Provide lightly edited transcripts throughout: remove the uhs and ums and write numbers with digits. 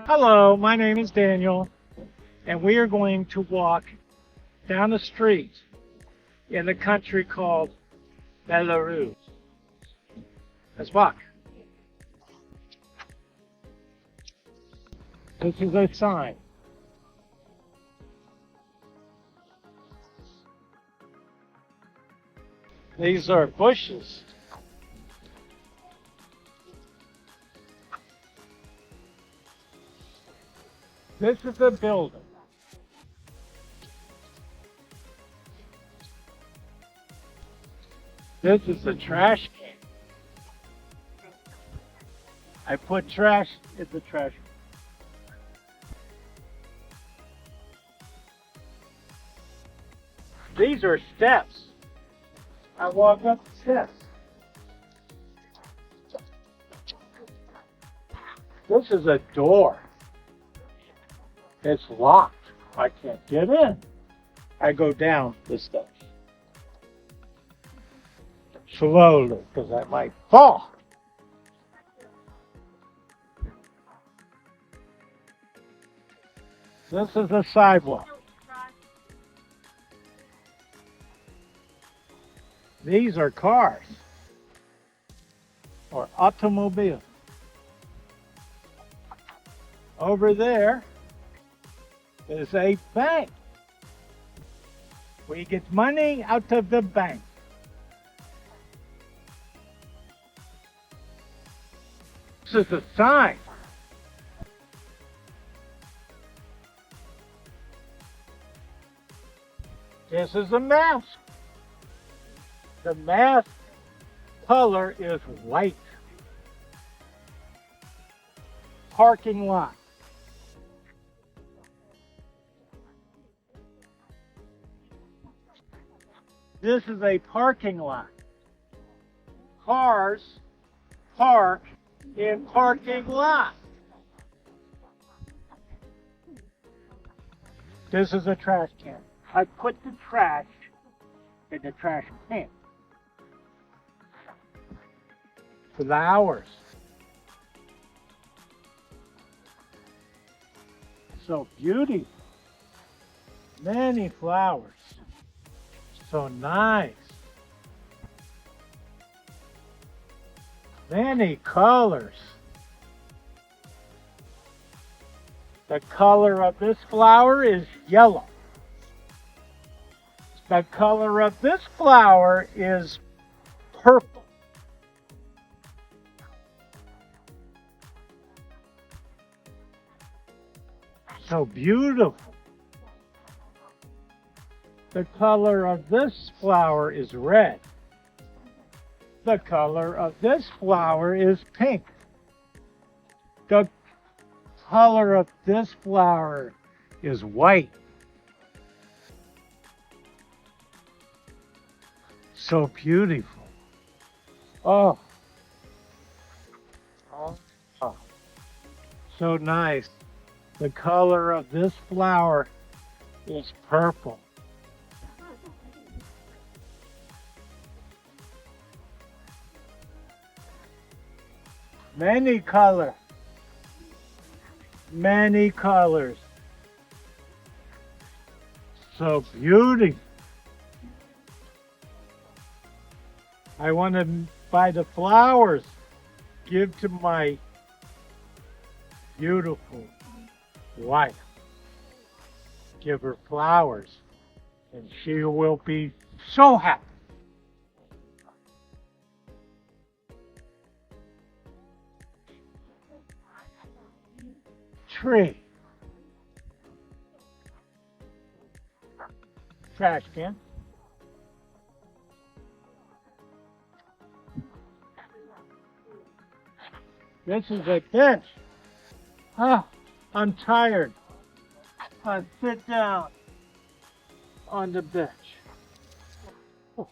Hello, my name is Daniel, and we are going to walk down the street in a country called Belarus. Let's walk. This is a sign. These are bushes. This is a building. This is a trash can. I put trash in the trash can. These are steps. I walk up the steps. This is a door. It's locked. I can't get in. I go down the steps. Slowly, because I might fall. This is a sidewalk. These are cars or automobiles. Over there is a bank. We get money out of the bank. This is a sign. This is a mask. The mask color is white. Parking lot. This is a parking lot. Cars park in parking lot. This is a trash can. I put the trash in the trash can. Flowers. So beautiful. Many flowers. So nice. Many colors. The color of this flower is yellow. The color of this flower is purple. So beautiful. The color of this flower is red. The color of this flower is pink. The color of this flower is white. So beautiful. Oh. Oh. So nice. The color of this flower is purple. Many colors. Many colors. So beautiful. I want to buy the flowers, give to my beautiful wife. Give her flowers, and she will be so happy. Tree. Trash can. This is a bench. Ah, I'm tired. I sit down on the bench. Oh.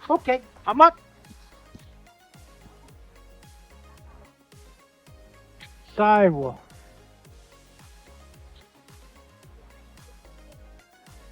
Okay, I'm up. Sidewalk.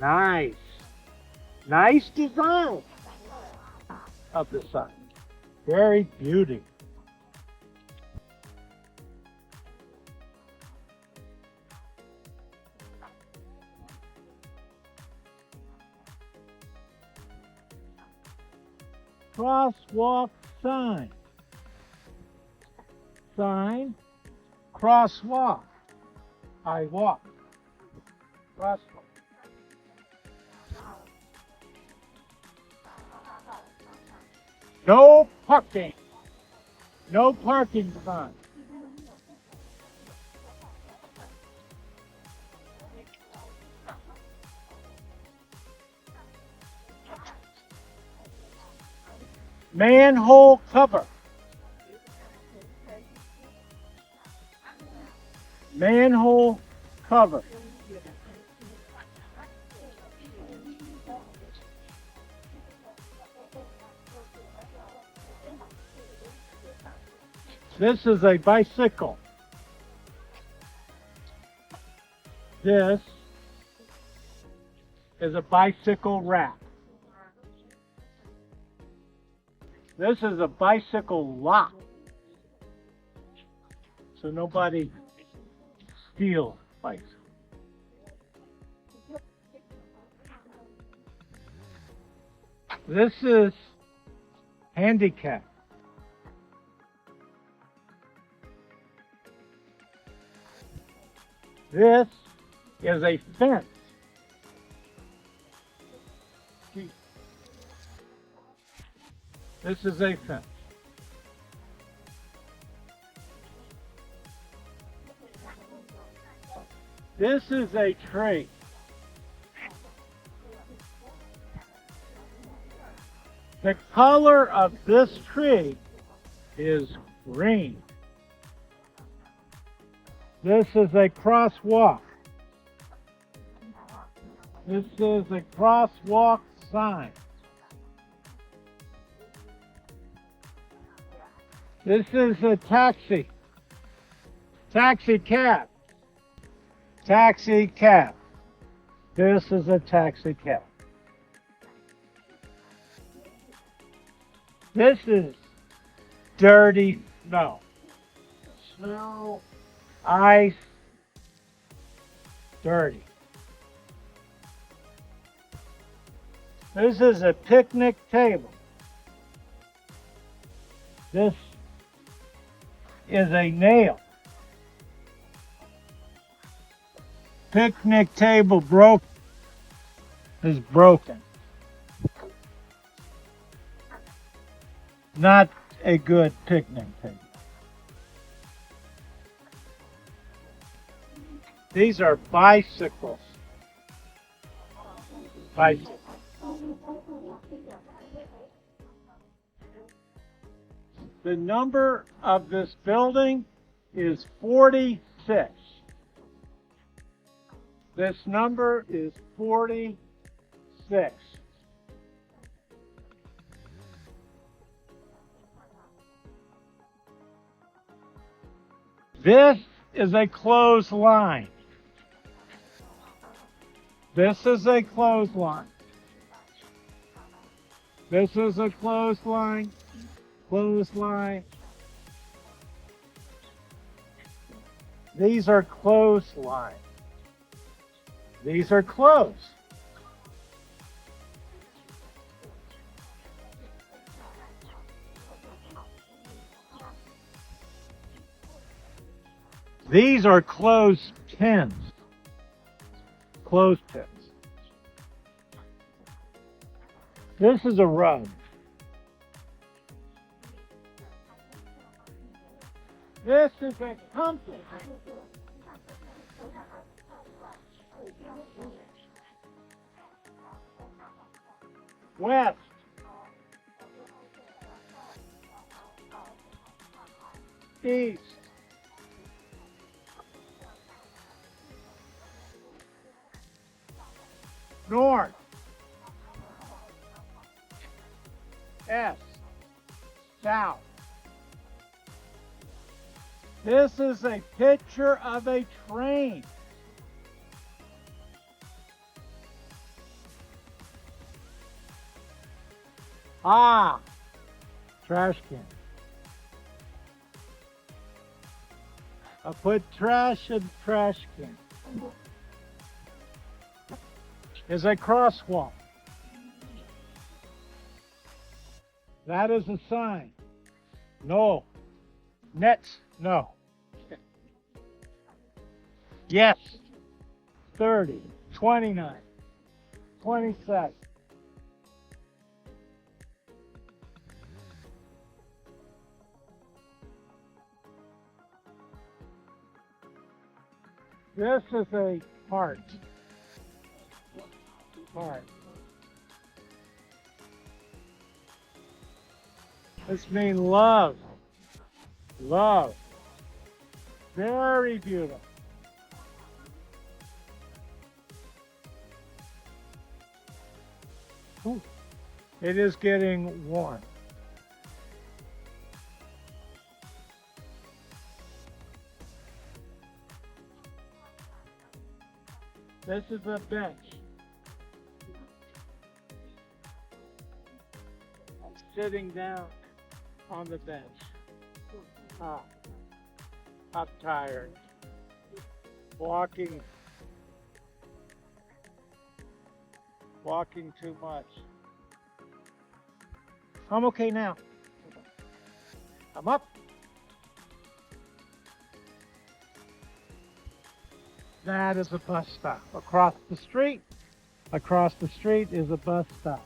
Nice. Nice design of the sign. Very beautiful. crosswalk sign. Sign, crosswalk. I walk. Crosswalk. No parking. No parking sign. Manhole cover. Manhole cover. This is a bicycle. This is a bicycle rack. This is a bicycle lock. So nobody steals bikes. This is handicap. This is a fence. This is a fence. This is a tree. The color of this tree is green. This is a crosswalk. This is a crosswalk sign. This is a taxi. Taxi cab. Taxi cab. This is a taxi cab. This is dirty snow. Snow, ice, dirty. This is a picnic table. This is a nail. Picnic table is broken. Not a good picnic table. These are bicycles. Bicycles. The number of this building is 46. This number is 46. This is a clothesline. This is a clothesline. This is a clothesline. Clothesline. These are clotheslines. These are clothes. These are clothespins. Clothespins. This is a rug. This is a compass. West. East. North. S. South. This is a picture of a train. Ah, trash can. I put trash in trash can. Is a crosswalk. That is a sign. No. Nets, no. Yes. 30, 29, 27. This is a heart. Heart. This means love. Love. Very beautiful. Ooh, it is getting warm. This is a bench. I'm sitting down on the bench. Ah, I'm tired. Walking too much. I'm okay now. I'm up. That is a bus stop. Across the street is a bus stop.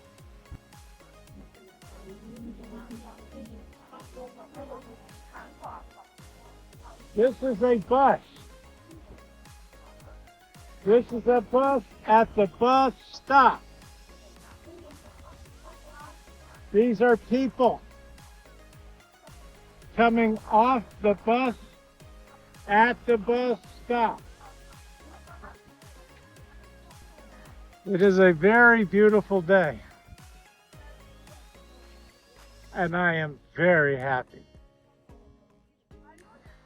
This is a bus. This is a bus at the bus stop. These are people coming off the bus at the bus stop. It is a very beautiful day, and I am very happy.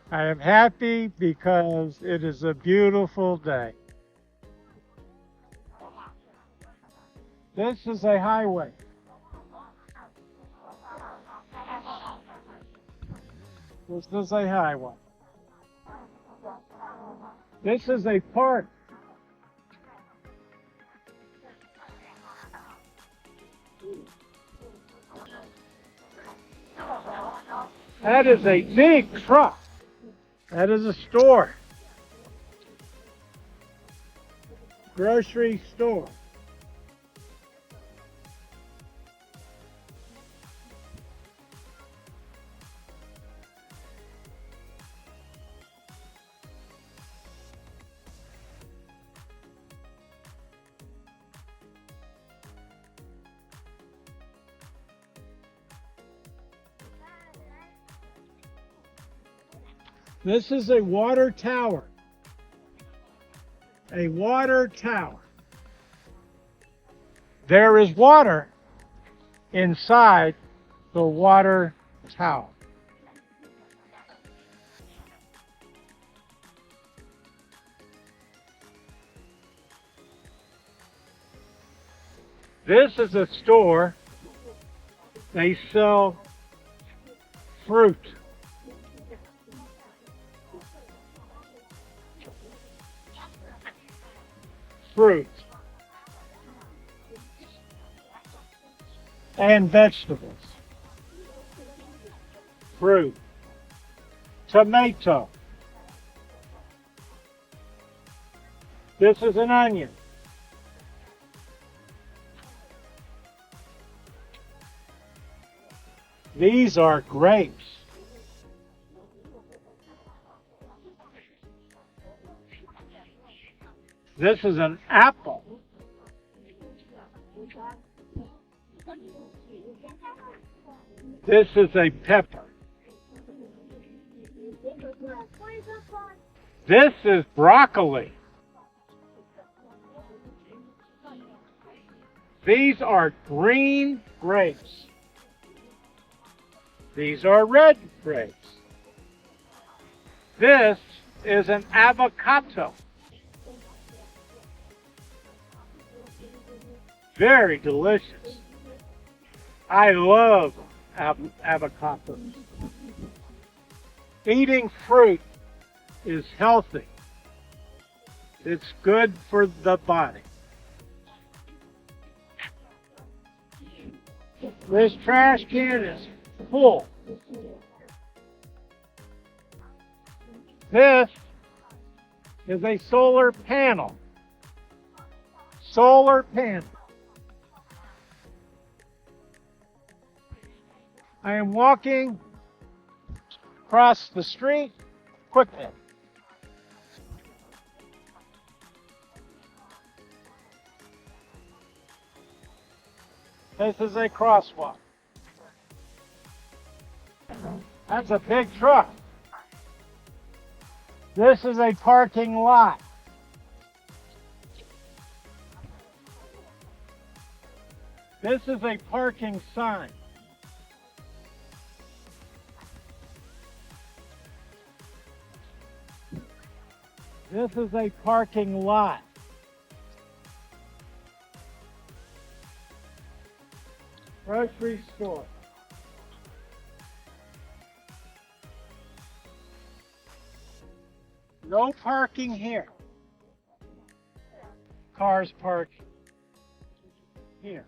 I am happy because it is a beautiful day. This is a highway. This is a highway. This is a park. That is a big truck. That is a store. Grocery store. This is a water tower. A water tower. There is water inside the water tower. This is a store. They sell fruit. Fruit and vegetables. Fruit, tomato. This is an onion. These are grapes. This is an apple. This is a pepper. This is broccoli. These are green grapes. These are red grapes. This is an avocado. Very delicious. I love avocados. Eating fruit is healthy. It's good for the body. This trash can is full. This is a solar panel. Solar panel. I am walking across the street quickly. This is a crosswalk. That's a big truck. This is a parking lot. This is a parking sign. This is a parking lot. Grocery store. No parking here. Cars parked here.